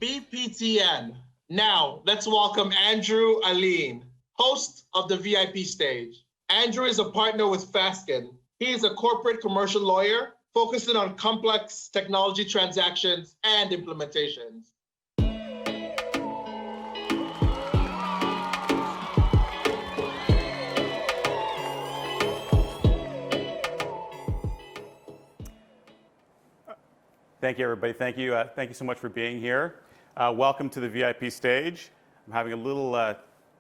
BPTN. Now, let's welcome Andrew Aline, host of the VIP stage. Andrew is a partner with Fasken. He is a corporate commercial lawyer focusing on complex technology transactions and implementations. Thank you, everybody. Thank you so much for being here. Welcome to the VIP stage. I'm having a little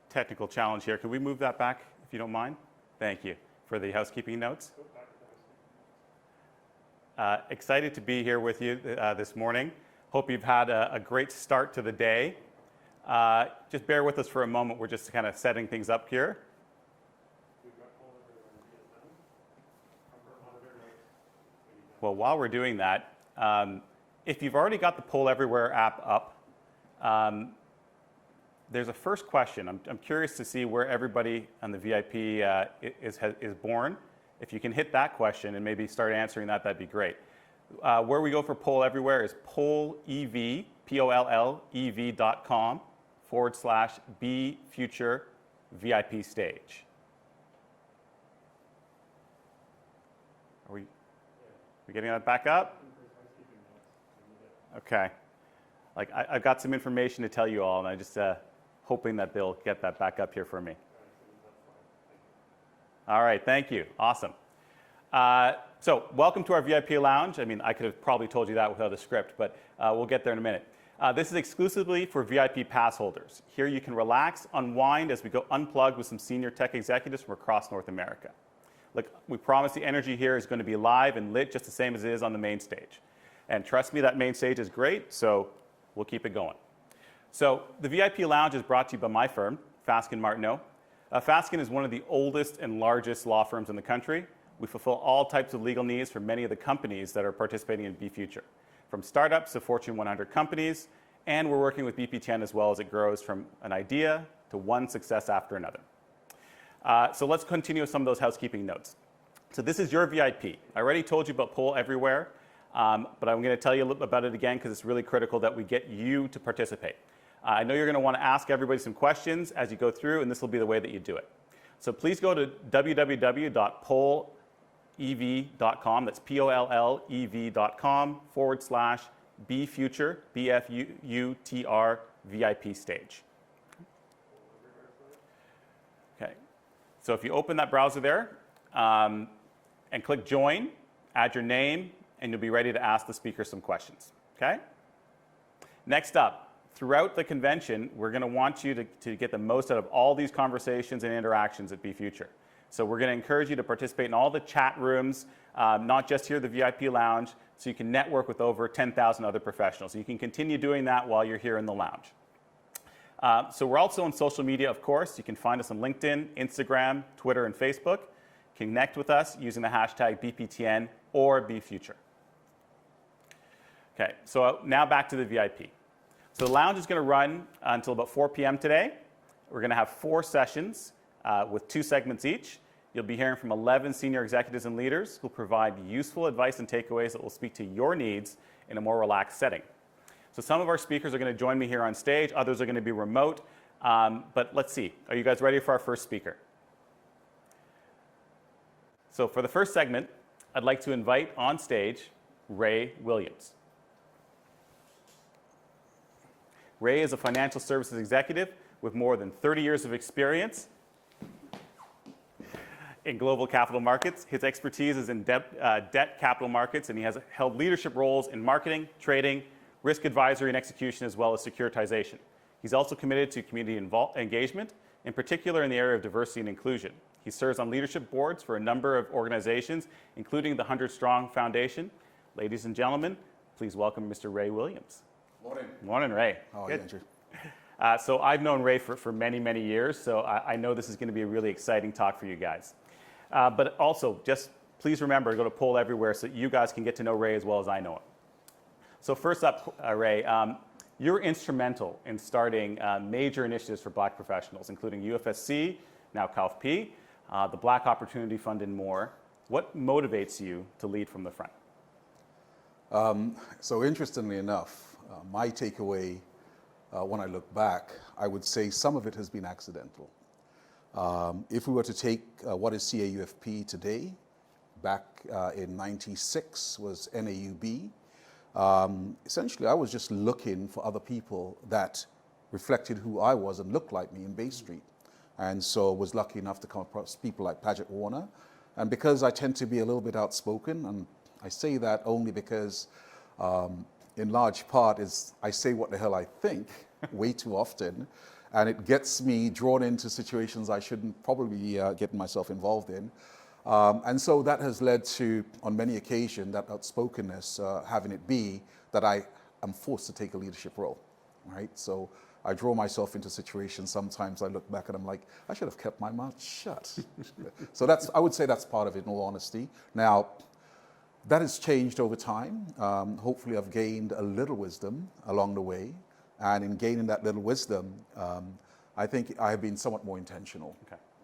technical challenge here. Can we move that back, if you don't mind? Thank you for the housekeeping notes. Excited to be here with you this morning. Hope you've had a great start to the day. Just bear with us for a moment. We're just kind of setting things up here. Well, while we're doing that, if you've already got the Poll Everywhere app up, there's a first question. I'm curious to see where everybody on the VIP is born. If you can hit that question and maybe start answering that, that'd be great. Where we go for Poll Everywhere is pollev, pollev.com/Be Future VIP stage. Are we getting that back up? Okay. I've got some information to tell you all, and I'm just hoping that they'll get that back up here for me. All right, thank you. Awesome. So welcome to our VIP lounge. I mean, I could have probably told you that without a script, but we'll get there in a minute. This is exclusively for VIP pass holders. Here you can relax, unwind as we go unplugged with some senior tech executives from across North America. Look, we promise the energy here is going to be live and lit just the same as it is on the main stage. And trust me, that main stage is great, so we'll keep it going. So the VIP Lounge is brought to you by my firm, Fasken Martineau. Fasken is one of the oldest and largest law firms in the country. We fulfill all types of legal needs for many of the companies that are participating in Be Future, from startups to Fortune 100 companies, and we're working with BPTN as well as it grows from an idea to one success after another. So let's continue with some of those housekeeping notes. So this is your VIP. I already told you about Poll Everywhere. But I'm going to tell you a little bit about it again because it's really critical that we get you to participate. I know you're going to want to ask everybody some questions as you go through, and this will be the way that you do it. So please go to www.pollev.com, that's pollev.com/Be Future, BFUTR VIP stage. Okay, so if you open that browser there and click Join, add your name, and you'll be ready to ask the speaker some questions, okay? Next up, throughout the convention, we're going to want you to get the most out of all these conversations and interactions at Be Future. So we're going to encourage you to participate in all the chat rooms, not just here at the VIP Lounge, so you can network with over 10,000 other professionals. You can continue doing that while you're here in the lounge. So we're also on social media, of course. You can find us on LinkedIn, Instagram, Twitter, and Facebook. Connect with us using the hashtag BPTN or Be Future. Okay, so now back to the VIP. So the lounge is going to run until about 4 p.m. today. We're going to have 4 sessions with 2 segments each. You'll be hearing from 11 senior executives and leaders who will provide useful advice and takeaways that will speak to your needs in a more relaxed setting. So some of our speakers are going to join me here on stage. Others are going to be remote. But let's see. Are you guys ready for our first speaker? So for the first segment, I'd like to invite on stage Ray Williams. Ray is a financial services executive with more than 30 years of experience in global capital markets. His expertise is in debt capital markets, and he has held leadership roles in marketing, trading, risk advisory and execution, as well as securitization. He's also committed to community engagement, in particular in the area of diversity and inclusion. He serves on leadership boards for a number of organizations, including the 100 Strong Foundation. Ladies and gentlemen, please welcome Mr. Ray Williams. Morning. Morning, Ray. How are you, Andrew? So I've known Ray for many, many years, so I know this is going to be a really exciting talk for you guys. But also, just please remember to go to Poll Everywhere so that you guys can get to know Ray as well as I know him. So first up, Ray, you're instrumental in starting major initiatives for Black professionals, including UFSC, now CalFP, the Black Opportunity Fund, and more. What motivates you to lead from the front? So interestingly enough, my takeaway when I look back, I would say some of it has been accidental. If we were to take what is CAUFP today, back in '96 was NAUB. Essentially, I was just looking for other people that reflected who I was and looked like me in Bay Street. And so was lucky enough to come across people like Paget Warner. And because I tend to be a little bit outspoken, and I say that only because in large part is I say what the hell I think way too often, and it gets me drawn into situations I shouldn't probably be getting myself involved in. And so that has led to, on many occasions, that outspokenness, having it be that I am forced to take a leadership role, right? So I draw myself into situations, sometimes I look back and I'm like, I should have kept my mouth shut. So I would say that's part of it, in all honesty. Now, that has changed over time. Hopefully I've gained a little wisdom along the way. And in gaining that little wisdom, I think I have been somewhat more intentional,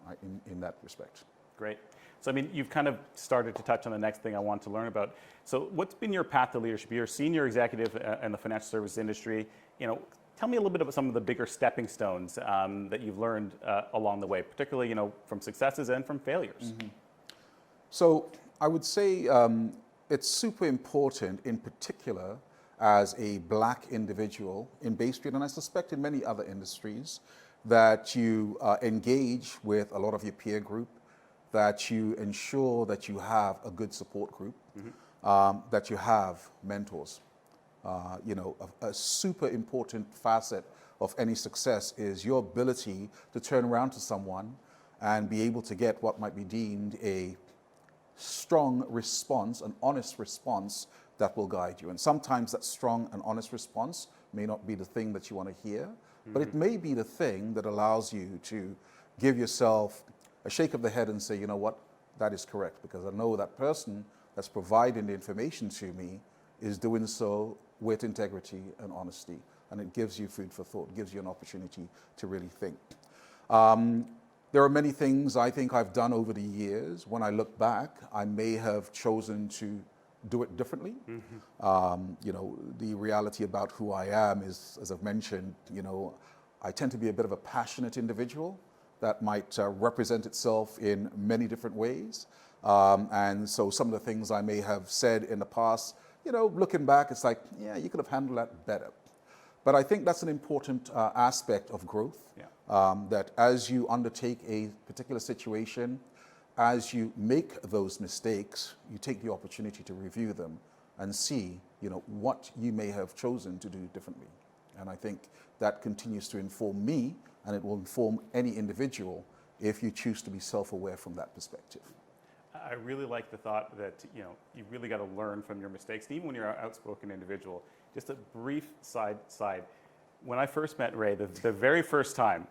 right, in that respect. Great. So, I mean, you've kind of started to touch on the next thing I want to learn about. So what's been your path to leadership? You're a senior executive in the financial services industry. Tell me a little bit about some of the bigger stepping stones that you've learned along the way, particularly, from successes and from failures. Mm-hmm. So I would say it's super important, in particular, as a black individual in Bay Street, and I suspect in many other industries, that you engage with a lot of your peer group, that you ensure that you have a good support group, that you have mentors. A super important facet of any success is your ability to turn around to someone and be able to get what might be deemed a strong response, an honest response that will guide you. And sometimes that strong and honest response may not be the thing that you want to hear, but it may be the thing that allows you to give yourself a shake of the head and say, you know what, that is correct, because I know that person that's providing the information to me is doing so with integrity and honesty. And it gives you food for thought, gives you an opportunity to really think. There are many things I think I've done over the years. When I look back, I may have chosen to do it differently. The reality about who I am is, as I've mentioned, I tend to be a bit of a passionate individual that might represent itself in many different ways. And so some of the things I may have said in the past, looking back, it's like, yeah, you could have handled that better. But I think that's an important aspect of growth, that as you undertake a particular situation, as you make those mistakes, you take the opportunity to review them and see, what you may have chosen to do differently. And I think that continues to inform me, and it will inform any individual if you choose to be self-aware from that perspective. I really like the thought that you really got to learn from your mistakes, even when you're an outspoken individual. Just a brief side. When I first met Ray, the very first time,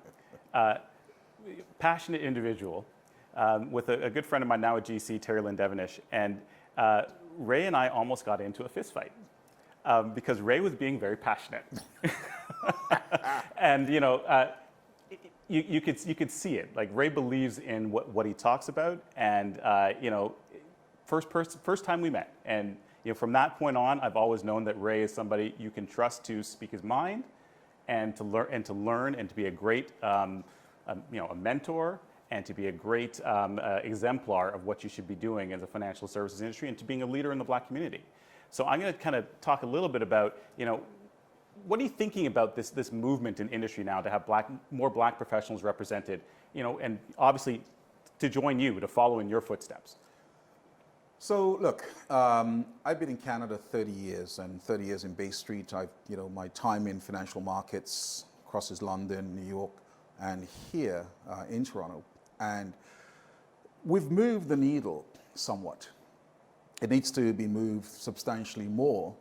passionate individual, with a good friend of mine now at GC, Terry Lynn Devonish, and Ray and I almost got into a fist fight because Ray was being very passionate, and you could see it. Like, Ray believes in what he talks about, and first time we met, and from that point on, I've always known that Ray is somebody you can trust to speak his mind, and to learn, and to be a great a mentor, and to be a great exemplar of what you should be doing as a financial services industry, and to being a leader in the black community. So I'm going to kind of talk a little bit about what are you thinking about this movement in industry now to have more black professionals represented, and obviously to join you, to follow in your footsteps? So look, I've been in Canada 30 years, and 30 years in Bay Street. My time in financial markets crosses London, New York, and here in Toronto. And we've moved the needle somewhat. It needs to be moved substantially more.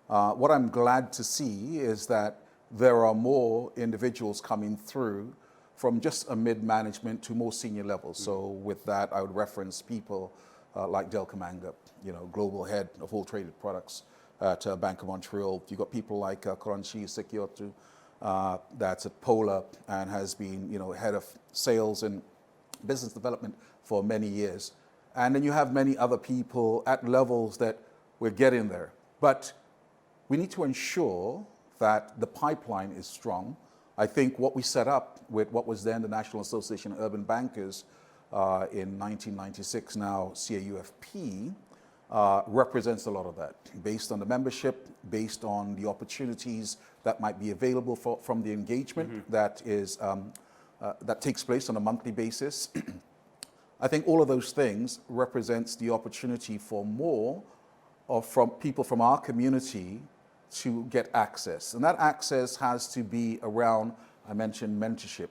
What I'm glad to see is that there are more individuals coming through from just a mid-management to more senior levels. So with that, I would reference people like Del Kamanga, global head of all traded products at Bank of Montreal. You've got people like Koranchi Sekiotu, that's at Polar and has been, head of sales and business development for many years. And then you have many other people at levels that we're getting there. But we need to ensure that the pipeline is strong. I think what we set up with what was then the National Association of Urban Bankers in 1996, now CAUFP, represents a lot of that, based on the membership, based on the opportunities that might be available from the engagement that is that takes place on a monthly basis. I think all of those things represents the opportunity for more from people from our community to get access. And that access has to be around, I mentioned mentorship.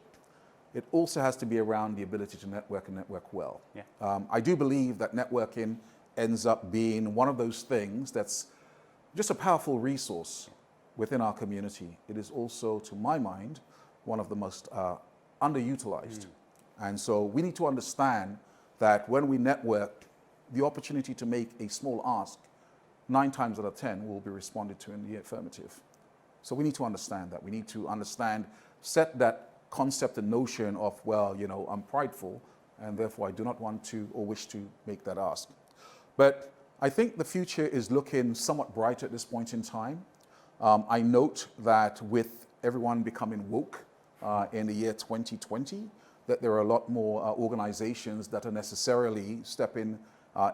It also has to be around the ability to network and network well. Yeah. I do believe that networking ends up being one of those things that's just a powerful resource within our community. It is also, to my mind, one of the most underutilized. And so we need to understand that when we network, the opportunity to make a small ask 9 times out of 10 will be responded to in the affirmative. So we need to understand that. We need to understand, set that concept and notion of, well, you know, I'm prideful and therefore I do not want to or wish to make that ask. But I think the future is looking somewhat bright at this point in time. I note that with everyone becoming woke in the year 2020, that there are a lot more organizations that are necessarily stepping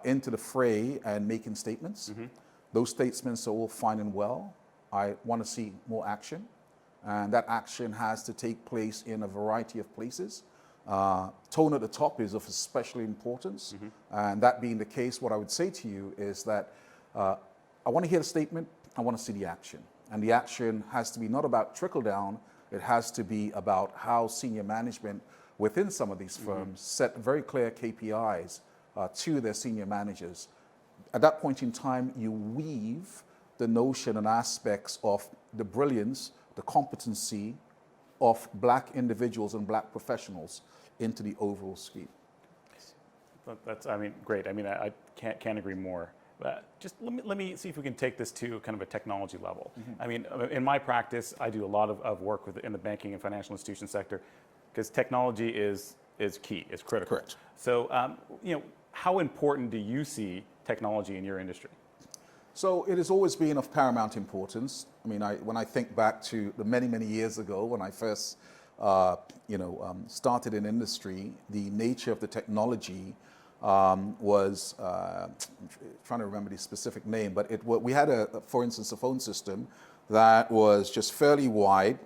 into the fray and making statements. Those statements are all fine and well. I want to see more action, and that action has to take place in a variety of places. Tone at the top is of especial importance, and that being the case, what I would say to you is that I want to hear the statement, I want to see the action. And the action has to be not about trickle down, it has to be about how senior management within some of these firms set very clear KPIs to their senior managers. At that point in time, you weave the notion and aspects of the brilliance, the competency of black individuals and black professionals into the overall scheme. That's, I mean, great. I mean, I can't agree more. Just let me see if we can take this to kind of a technology level. I mean, in my practice, I do a lot of work in the banking and financial institution sector, because technology is key, is critical. Correct. So, you know, how important do you see technology in your industry? So it has always been of paramount importance. I mean, when I think back to the many years ago when I first, started in industry, the nature of the technology was, I'm trying to remember the specific name, but we had for instance, a phone system that was just fairly wide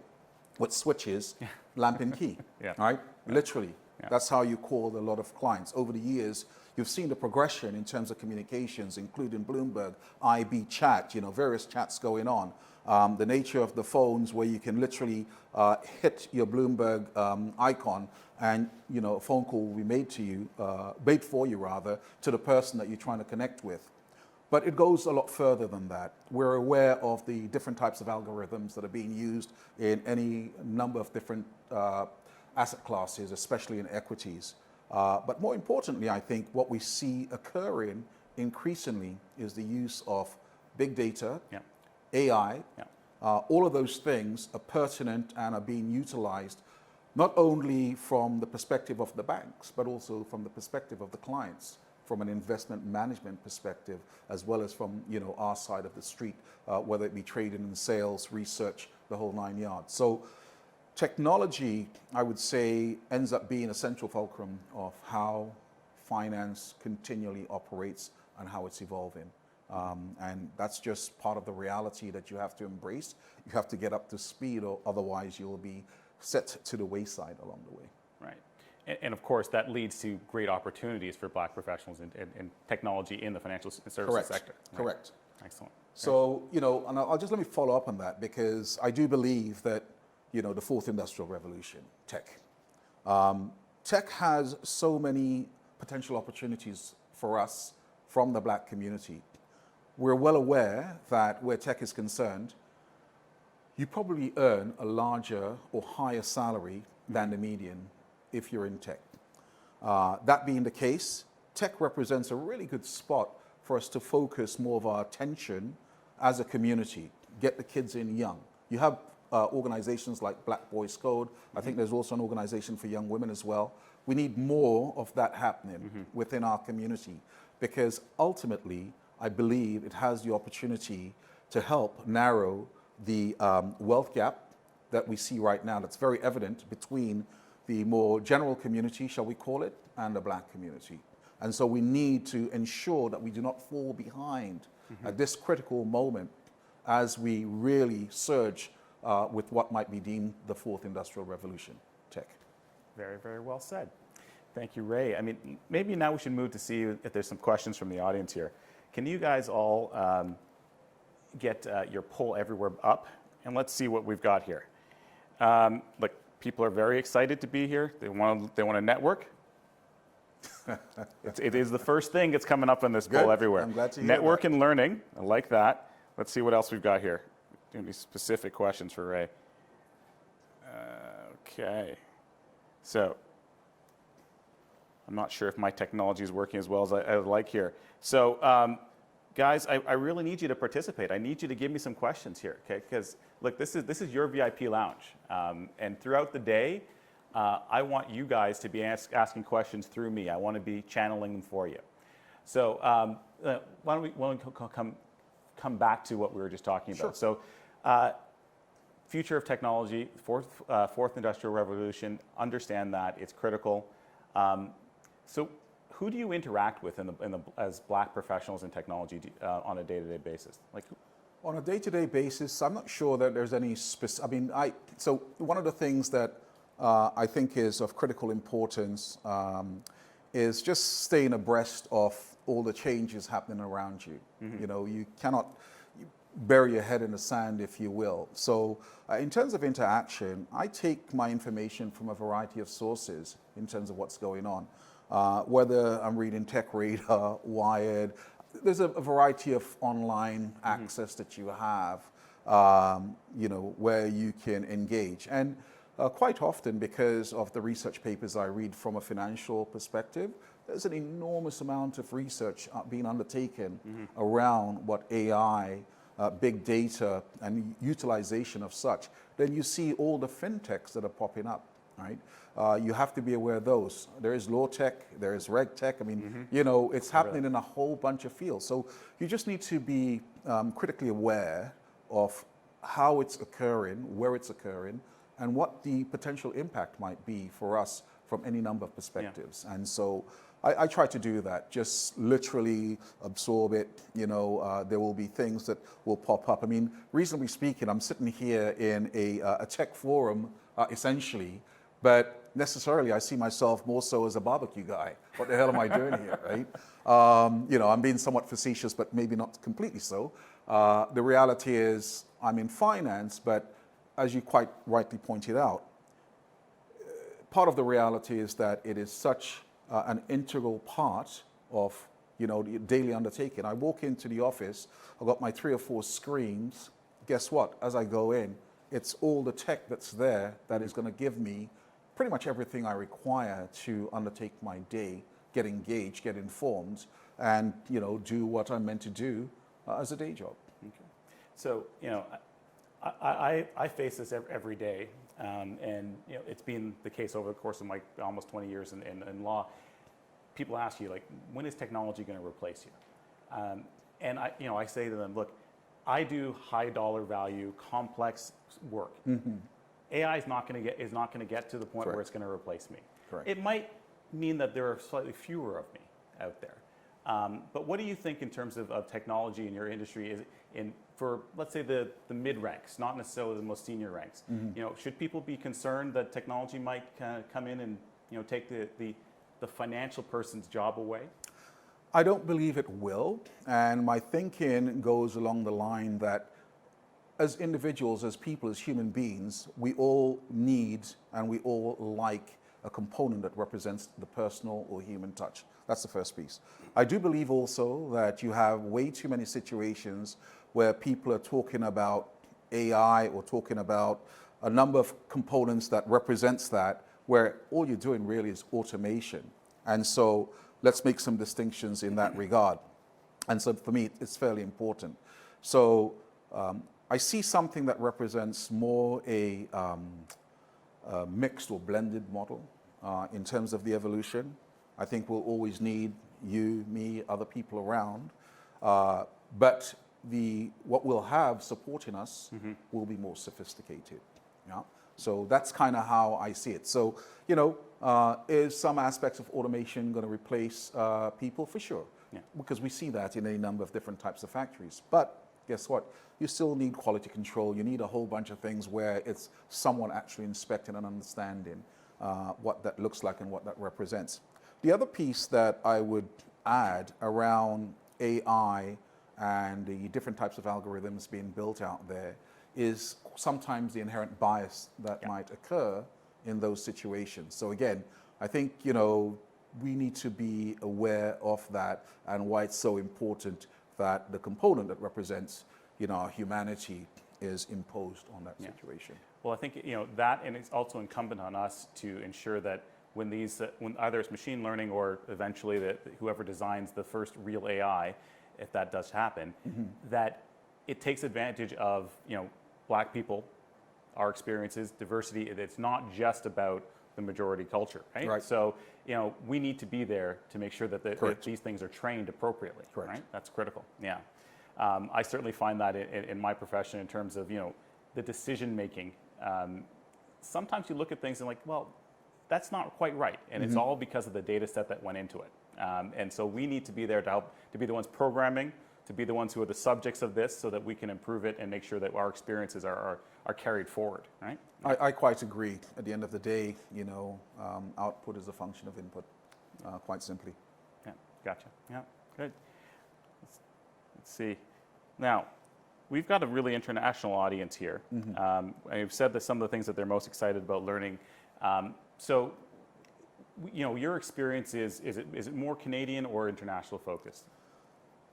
with switches, lamp and key, right? Literally. That's how you called a lot of clients. Over the years, you've seen the progression in terms of communications, including Bloomberg, IB chat, you know, various chats going on. The nature of the phones where you can literally hit your Bloomberg icon and, you know, a phone call will be made for you to the person that you're trying to connect with. But it goes a lot further than that. We're aware of the different types of algorithms that are being used in any number of different asset classes, especially in equities. But more importantly, I think what we see occurring increasingly is the use of big data, AI. All of those things are pertinent and are being utilized not only from the perspective of the banks, but also from the perspective of the clients, from an investment management perspective, as well as from, you know, our side of the street, whether it be trading and sales, research, the whole 9 yards. So technology, I would say, ends up being a central fulcrum of how finance continually operates and how it's evolving. And that's just part of the reality that you have to embrace. You have to get up to speed, or otherwise you'll be set to the wayside along the way. Right. And of course, that leads to great opportunities for black professionals in technology in the financial services sector. Right? Correct. Excellent. So, you know, and I'll just let me follow up on that, because I do believe that, you know, the fourth industrial revolution, tech. Tech has so many potential opportunities for us from the black community. We're well aware that where tech is concerned, you probably earn a larger or higher salary than the median if you're in tech. That being the case, tech represents a really good spot for us to focus more of our attention as a community, get the kids in young. You have organizations like Black Boys Code. I think there's also an organization for young women as well. We need more of that happening within our community, because ultimately, I believe it has the opportunity to help narrow the wealth gap that we see right now that's very evident between the more general community, shall we call it, and the black community. And so we need to ensure that we do not fall behind at this critical moment as we really surge with what might be deemed the fourth industrial revolution, tech. Very, very well said. Thank you, Ray. I mean, maybe now we should move to see if there's some questions from the audience here. Can you guys all get your poll everywhere up? And let's see what we've got here. Look, people are very excited to be here. They want to network. It is the first thing that's coming up on this poll everywhere. I'm glad to hear Network that. and learning. I like that. Let's see what else we've got here. Any specific questions for Ray? Okay. So, I'm not sure if my technology is working as well as I would like here. So, guys, I really need you to participate. I need you to give me some questions here, okay? Because look, this is your VIP lounge, and throughout the day, I want you guys to be asking questions through me. I want to be channeling them for you. So, why don't we come back to what we were just talking about? Sure. So, future of technology, fourth industrial revolution. Understand that it's critical. So, who do you interact with as black professionals in technology on a day-to-day basis? Like, on a day-to-day basis, I'm not sure that there's any specific. I mean, so one of the things that I think is of critical importance is just staying abreast of all the changes happening around you. You know, you cannot bury your head in the sand, if you will. So, in terms of interaction, I take my information from a variety of sources in terms of what's going on. Whether I'm reading Tech Radar, Wired, there's a variety of online access that you have, you know, where you can engage. And quite often, because of the research papers I read from a financial perspective, there's an enormous amount of research being undertaken around what AI, big data, and utilization of such. Then you see all the fintechs that are popping up, right? You have to be aware of those. There is law tech, there is reg tech. I mean, you know, it's happening in a whole bunch of fields. So you just need to be critically aware of how it's occurring, where it's occurring, and what the potential impact might be for us from any number of perspectives. And so I try to do that, just literally absorb it. You know, there will be things that will pop up. I mean, reasonably speaking, I'm sitting here in a tech forum, essentially, but necessarily I see myself more so as a barbecue guy. What the hell am I doing here, right? You know, I'm being somewhat facetious, but maybe not completely so. The reality is I'm in finance, but as you quite rightly pointed out, part of the reality is that it is such an integral part of, you know, the daily undertaking. I walk into the office, I've got my 3 or 4 screens. Guess what? As I go in, it's all the tech that's there that is going to give me pretty much everything I require to undertake my day, get engaged, get informed, and, you know, do what I'm meant to do as a day job. okay. So, you know, I face this every day, and you know, it's been the case over the course of my almost 20 years in law. People ask you, like, when is technology going to replace you? And I say to them, look, I do high dollar value, complex work. AI is not going to get to the point where it's going to replace me. Correct. It might mean that there are slightly fewer of me out there. But what do you think in terms of technology in your industry is for, let's say, the mid ranks, not necessarily the most senior ranks? You know, should people be concerned that technology might come in and, you know, take the financial person's job away? I don't believe it will, and my thinking goes along the line that as individuals, as people, as human beings, we all need and we all like a component that represents the personal or human touch. That's the first piece. I do believe also that you have way too many situations where people are talking about AI or talking about a number of components that represents that, where all you're doing really is automation. And so let's make some distinctions in that regard. And so for me, it's fairly important. So I see something that represents more a mixed or blended model in terms of the evolution. I think we'll always need you, me, other people around. But what we'll have supporting us will be more sophisticated. Yeah. So that's kind of how I see it. So, is some aspects of automation going to replace people? For sure. Yeah. Because we see that in a number of different types of factories. But guess what? You still need quality control. You need a whole bunch of things where it's someone actually inspecting and understanding what that looks like and what that represents. The other piece that I would add around AI and the different types of algorithms being built out there is sometimes the inherent bias that might occur in those situations. So again, I think, we need to be aware of that and why it's so important that the component that represents, our humanity is imposed on that situation. Well, I think, that, and it's also incumbent on us to ensure that when either it's machine learning or eventually that whoever designs the first real AI, if that does happen, that it takes advantage of, Black people, our experiences, diversity. It's not just about the majority culture, right? Right. So, we need to be there to make sure that these things are trained appropriately, Correct. Right? That's critical, yeah. I certainly find that in my profession in terms of, the decision making. Sometimes you look at things and like, well, that's not quite right. And it's all because of the data set that went into it. And so we need to be there to help, to be the ones programming, to be the ones who are the subjects of this so that we can improve it and make sure that our experiences are carried forward, right? I quite agree. At the end of the day, output is a function of input, quite simply. Yeah, gotcha. Yeah, good. Let's see. Now, we've got a really international audience here. I've said that some of the things that they're most excited about learning. So, your experience is it more Canadian or international focused?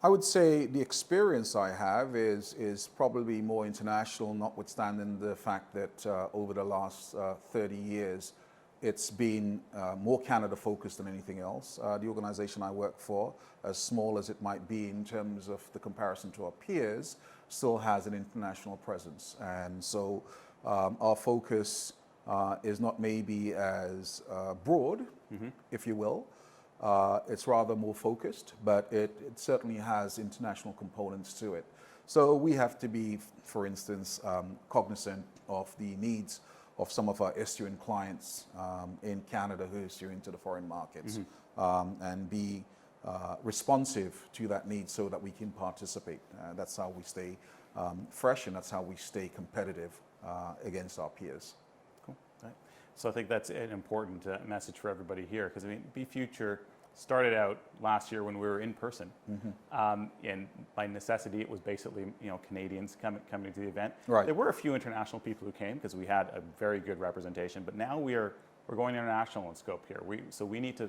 I would say the experience I have is probably more international, notwithstanding the fact that over the last 30 years, it's been more Canada focused than anything else. The organization I work for, as small as it might be in terms of the comparison to our peers, still has an international presence. And so our focus is not maybe as broad, if you will. It's rather more focused, but it certainly has international components to it. So we have to be, for instance, cognizant of the needs of some of our estuarine clients in Canada who issue into the foreign markets, and be responsive to that need so that we can participate. That's how we stay fresh, and that's how we stay competitive against our peers. Cool. Right. So I think that's an important message for everybody here, because Be Future started out last year when we were in person, and by necessity, it was basically Canadians coming to the event. Right. There were a few international people who came because we had a very good representation, but now we're going international in scope here. So we need to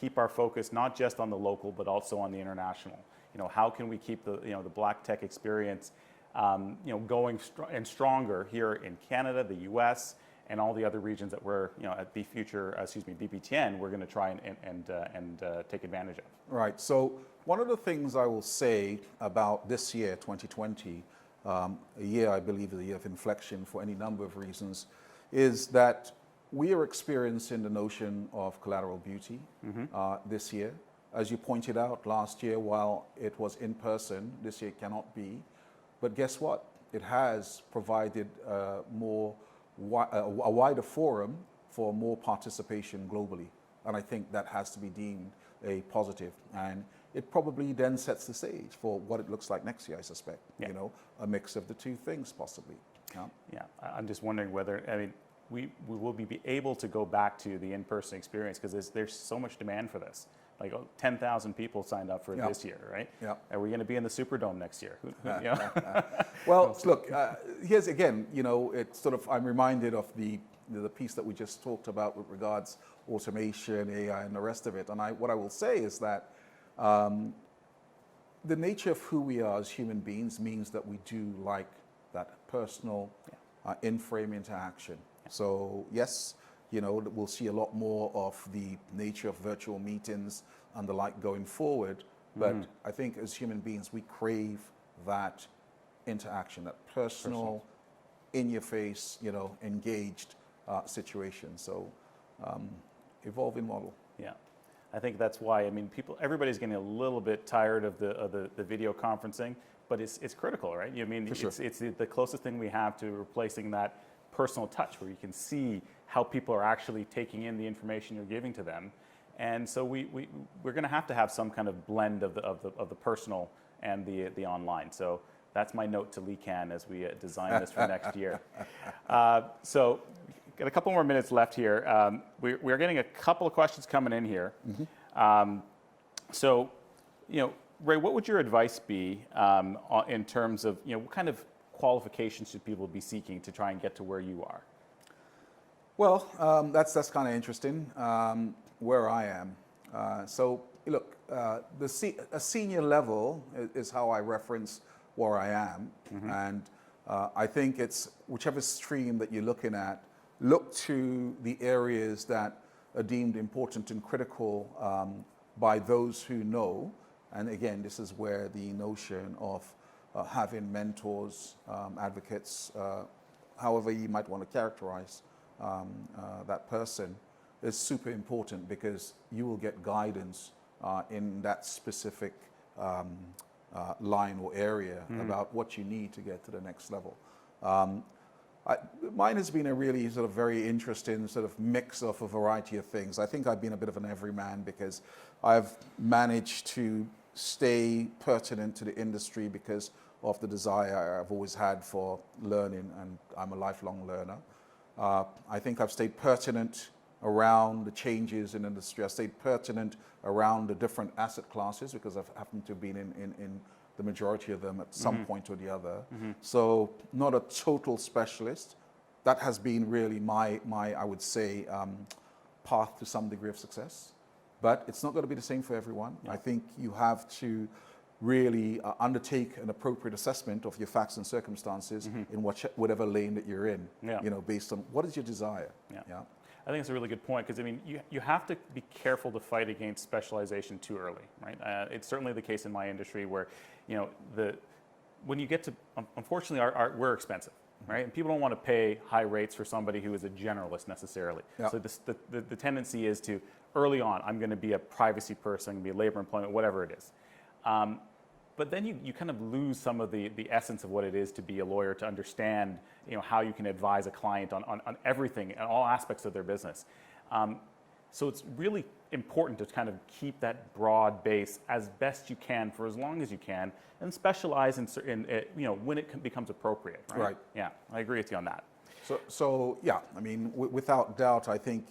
keep our focus not just on the local, but also on the international. How can we keep the the Black tech experience going and stronger here in Canada, the U.S., and all the other regions that we're, at BPTN, we're going to try and take advantage of. Right. So one of the things I will say about this year, 2020, a year I believe is a year of inflection for any number of reasons, is that we are experiencing the notion of collateral beauty this year. As you pointed out, last year, while it was in person, this year it cannot be. But guess what? It has provided a wider forum for more participation globally. And I think that has to be deemed a positive. And it probably then sets the stage for what it looks like next year, I suspect. A mix of the two things possibly. Yeah, I'm just wondering whether, we will be able to go back to the in-person experience, because there's so much demand for this. Like 10,000 people signed up for it this year, right? Yeah. Are we going to be in the Superdome next year? Well, look, here's again, it's sort of, I'm reminded of the piece that we just talked about with regards automation, AI, and the rest of it. And what I will say is that the nature of who we are as human beings means that we do like that personal, in-frame interaction. So yes, we'll see a lot more of the nature of virtual meetings and the like going forward. But I think as human beings, we crave that interaction, that personal, in your face, engaged situation. So evolving model. Yeah. I think that's why, everybody's getting a little bit tired of the video conferencing, but it's critical, right? I mean, sure. it's the closest thing we have to replacing that personal touch, where you can see how people are actually taking in the information you're giving to them. And so we're going to have some kind of blend of the personal and the online. So that's my note to Lee Can as we design this for next year. So got a couple more minutes left here. We're getting a couple of questions coming in here. So, Ray, what would your advice be in terms of, what kind of qualifications should people be seeking to try and get to where you are? Well, that's kind of interesting. Where I am. So look, a senior level is how I reference where I am, and I think it's whichever stream that you're looking at. Look to the areas that are deemed important and critical by those who know. And again, this is where the notion of having mentors, advocates, however you might want to characterize that person, is super important, because you will get guidance in that specific line or area about what you need to get to the next level. Mine has been a really sort of very interesting sort of mix of a variety of things. I think I've been a bit of an everyman, because I've managed to stay pertinent to the industry because of the desire I've always had for learning, and I'm a lifelong learner. I think I've stayed pertinent around the changes in industry. I've stayed pertinent around the different asset classes, because I've happened to have been in the majority of them at some point or the other. So not a total specialist. That has been really my I would say, path to some degree of success. But it's not going to be the same for everyone. I think you have to really undertake an appropriate assessment of your facts and circumstances in whatever lane that you're in, based on what is your desire. I think it's a really good point, because I mean, you have to be careful to fight against specialization too early, right? It's certainly the case in my industry where, when you get to, unfortunately, we're expensive, right? And people don't want to pay high rates for somebody who is a generalist necessarily. So the tendency is to, early on, I'm going to be a privacy person, I'm going to be a labor employment, whatever it is. But then you kind of lose some of the essence of what it is to be a lawyer, to understand how you can advise a client on everything and all aspects of their business. So it's really important to kind of keep that broad base as best you can for as long as you can, and specialize in when it becomes appropriate. Right? Yeah, I agree with you on that. So yeah, I mean, without doubt, I think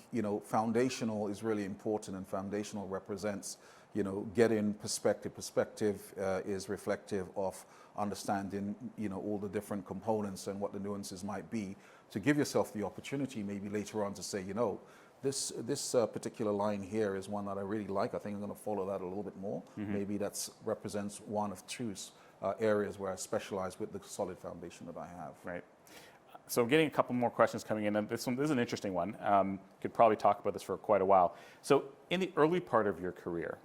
foundational is really important, and foundational represents getting perspective. Perspective is reflective of understanding, all the different components and what the nuances might be, to give yourself the opportunity maybe later on to say, this particular line here is one that I really like. I think I'm going to follow that a little bit more. Maybe that represents one of two areas where I specialize with the solid foundation that I have. Right. So getting a couple more questions coming in, and this is an interesting one. Could probably talk about this for quite a while. So in the early part of your career,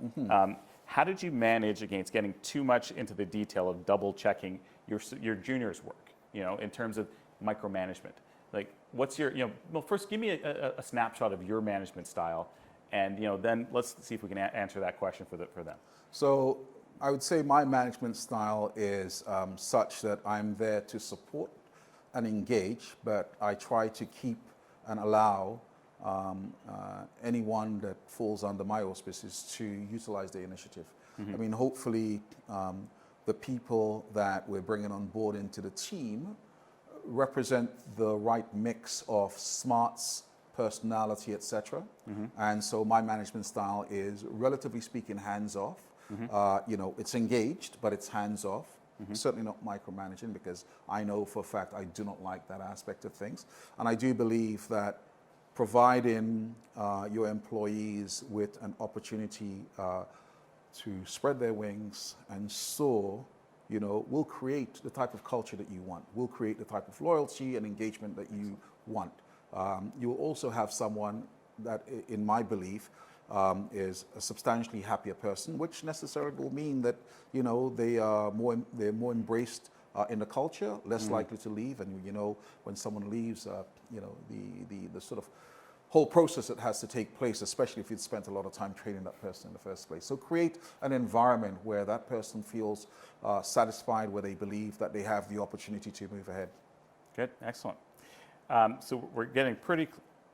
how did you manage against getting too much into the detail of double checking your juniors' work, in terms of micromanagement? Like, what's your, well, first give me a snapshot of your management style, and then let's see if we can answer that question for them. So I would say my management style is such that I'm there to support and engage, but I try to keep and allow anyone that falls under my auspices to utilize the initiative. I mean, hopefully the people that we're bringing on board into the team represent the right mix of smarts, personality, etc. And so my management style is, relatively speaking, hands-off. It's engaged, but it's hands-off. Certainly not micromanaging, because I know for a fact I do not like that aspect of things. And I do believe that providing your employees with an opportunity to spread their wings and soar, will create the type of culture that you want, will create the type of loyalty and engagement that you want. You will also have someone that, in my belief, is a substantially happier person, which necessarily will mean that they're more embraced in the culture, less likely to leave. And when someone leaves, the sort of whole process that has to take place, especially if you'd spent a lot of time training that person in the first place. So create an environment where that person feels satisfied, where they believe that they have the opportunity to move ahead. Good, excellent. So we're getting pretty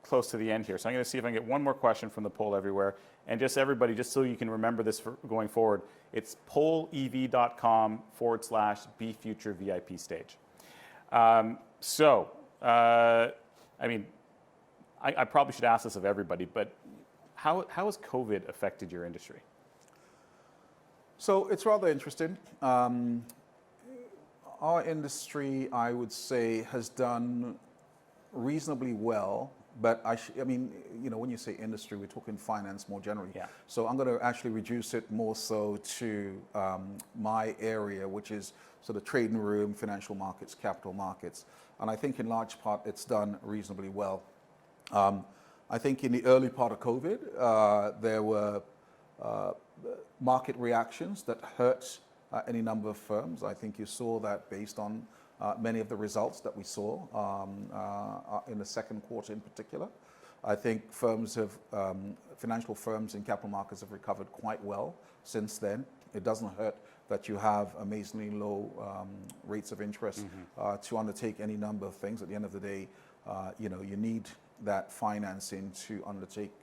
close to the end here. So I'm going to see if I can get one more question from the poll everywhere. And just everybody, just so you can remember this for going forward, it's pollev.com/BeFutureVIP stage. I mean, I probably should ask this of everybody, but how has COVID affected your industry? So it's rather interesting. Our industry, I would say, has done reasonably well. But I mean, you know, when you say industry, we're talking finance more generally. Yeah. So I'm going to actually reduce it more so to my area, which is sort of trading room, financial markets, capital markets. And I think in large part it's done reasonably well. I think in the early part of COVID, there were market reactions that hurt any number of firms. I think you saw that based on many of the results that we saw in the second quarter in particular. I think firms have, financial firms and capital markets have recovered quite well since then. It doesn't hurt that you have amazingly low rates of interest to undertake any number of things. At the end of the day, you know, you need that financing to undertake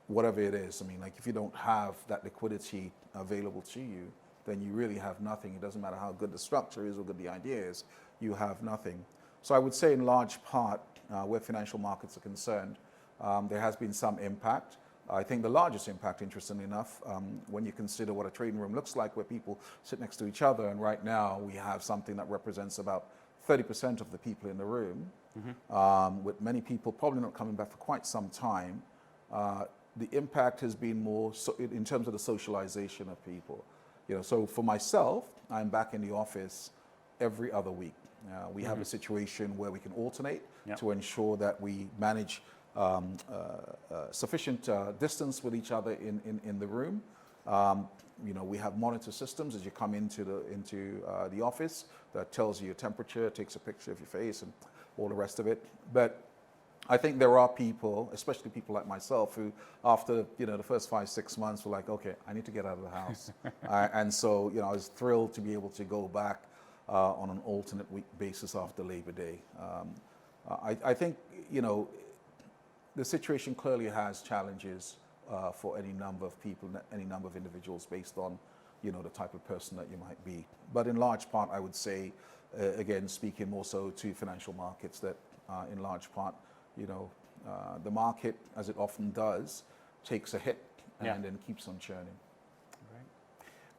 whatever it is. I mean, like if you don't have that liquidity available to you, then you really have nothing. It doesn't matter how good the structure is or good the idea is, you have nothing. So I would say in large part, where financial markets are concerned, there has been some impact. I think the largest impact, interestingly enough, when you consider what a trading room looks like, where people sit next to each other, and right now we have something that represents about 30% of the people in the room, with many people probably not coming back for quite some time. The impact has been more so in terms of the socialization of people. You know, so for myself, I'm back in the office every other week. We have a situation where we can alternate to ensure that we manage sufficient distance with each other in the room. You know, we have monitor systems as you come into the office that tells you your temperature, takes a picture of your face, and all the rest of it. But I think there are people, especially people like myself, who after, you know, the first 5-6 months were like, okay, I need to get out of the house. And so, you know, I was thrilled to be able to go back on an alternate week basis after Labor Day. I think, you know, the situation clearly has challenges for any number of people, any number of individuals based on, you know, the type of person that you might be. But in large part, I would say, again, speaking more so to financial markets, that in large part, you know, the market, as it often does, takes a hit and then keeps on churning. Right.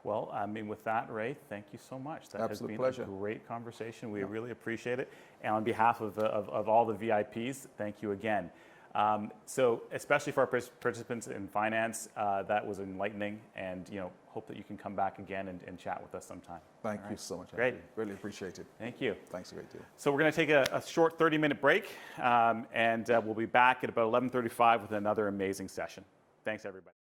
Well, I mean, with that, Ray, thank you so much. That Absolute has been pleasure. a great conversation. We really appreciate it. And on behalf of all the VIPs, thank you again. So especially for our participants in finance, that was enlightening, and, you know, hope that you can come back again and chat with us sometime. Thank you so much. Great. Really appreciate it. Thank you. Thanks a great deal. So we're going to take a short 30-minute break, and we'll be back at about 11:35 with another amazing session. Thanks, everybody.